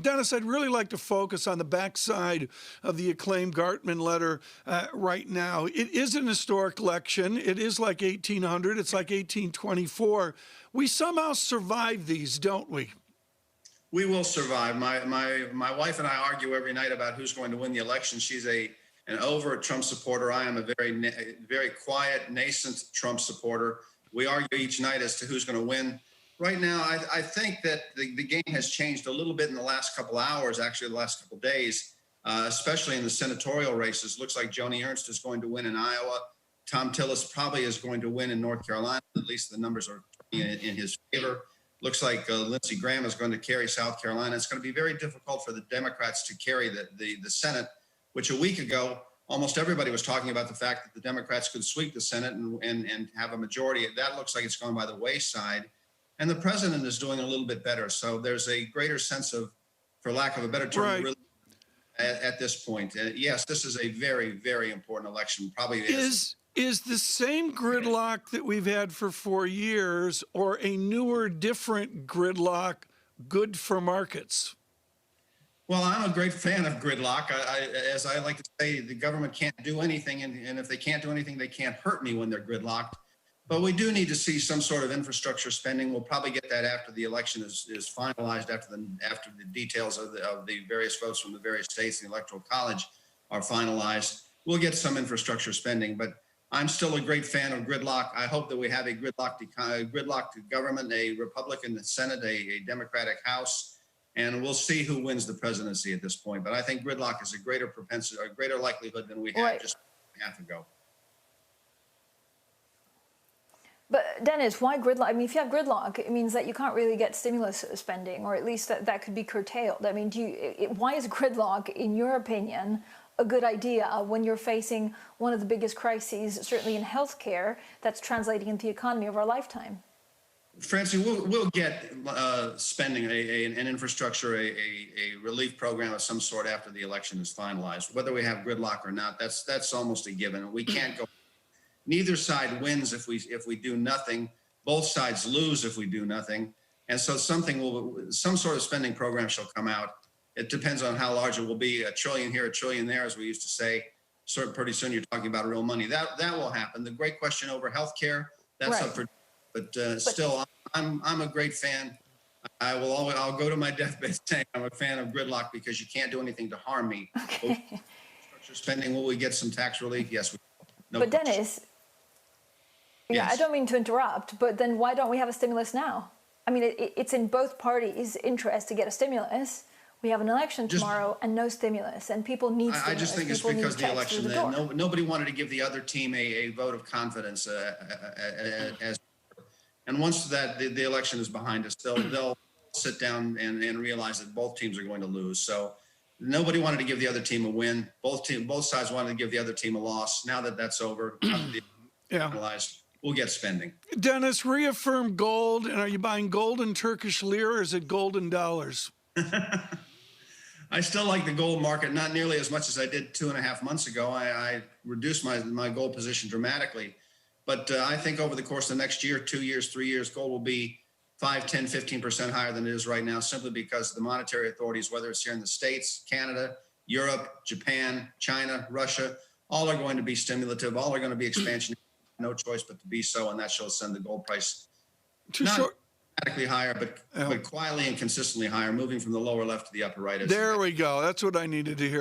Dennis, I'd really like to focus on the backside of the acclaimed Gartman Letter right now. It is an historic election. It is like 1800. It's like 1824. We somehow survive these, don't we? We will survive. My wife and I argue every night about who's going to win the election. She's an overt Trump supporter. I am a very quiet, nascent Trump supporter. We argue each night as to who's going to win. Right now, I think that the game has changed a little bit in the last couple hours, actually the last couple days, especially in the senatorial races. Looks like Joni Ernst is going to win in Iowa. Tom Tillis probably is going to win in North Carolina. At least the numbers are in his favor. Looks like Lindsey Graham is going to carry South Carolina. It's going to be very difficult for the Democrats to carry the Senate, which a week ago, almost everybody was talking about the fact that the Democrats could sweep the Senate and have a majority. That looks like it's gone by the wayside. And the president is doing a little bit better. So there's a greater sense of, for lack of a better term, Right. really at this point. Yes, this is a very, very important election. Probably Is the same gridlock that we've had for 4 years or a newer, different gridlock good for markets? Well, I'm a great fan of gridlock. As I like to say, the government can't do anything. And if they can't do anything, they can't hurt me when they're gridlocked. But we do need to see some sort of infrastructure spending. We'll probably get that after the election is finalized, after the details of the various votes from the various states, the Electoral College are finalized. We'll get some infrastructure spending, but I'm still a great fan of gridlock. I hope that we have a gridlocked government, a Republican Senate, a Democratic House, and we'll see who wins the presidency at this point. But I think gridlock is a greater propensity, or a greater likelihood than we had just a half ago. But Dennis, why gridlock? I mean, if you have gridlock, it means that you can't really get stimulus spending, or at least that could be curtailed. I mean, why is gridlock, in your opinion, a good idea when you're facing one of the biggest crises, certainly in healthcare, that's translating into the economy of our lifetime? Francie, we'll get spending, an infrastructure, a relief program of some sort after the election is finalized. Whether we have gridlock or not, that's almost a given. We can't go. Neither side wins if we do nothing. Both sides lose if we do nothing. And so some sort of spending program shall come out. It depends on how large it will be. $1 trillion here, $1 trillion there, as we used to say. So pretty soon you're talking about real money. That will happen. The great question over healthcare, that's up for. But still, I'm a great fan. I'll go to my deathbed saying I'm a fan of gridlock because you can't do anything to harm me. Okay. Infrastructure spending, will we get some tax relief? Yes, we will. No but question. Dennis, yes. I don't mean to interrupt, but then why don't we have a stimulus now? I mean, it's in both parties' interest to get a stimulus. We have an election tomorrow and no stimulus, and people need stimulus. I just think it's because the election, nobody wanted to give the other team a vote of confidence. And once the election is behind us, they'll sit down and realize that both teams are going to lose. So nobody wanted to give the other team a win. Both sides wanted to give the other team a loss. Now that that's over, we'll get spending. Dennis, reaffirm gold. And are you buying gold in Turkish lira, or is it gold in dollars? I still like the gold market, not nearly as much as I did 2.5 months ago. I reduced my gold position dramatically. But I think over the course of the next year, 2 years, 3 years, gold will be 5, 10, 15% higher than it is right now, simply because the monetary authorities, whether it's here in the States, Canada, Europe, Japan, China, Russia, all are going to be stimulative, all are going to be expansion. No choice but to be so, and that shall send the gold price not dramatically higher, but quietly and consistently higher, moving from the lower left to the upper right. There we go. That's what I needed to hear.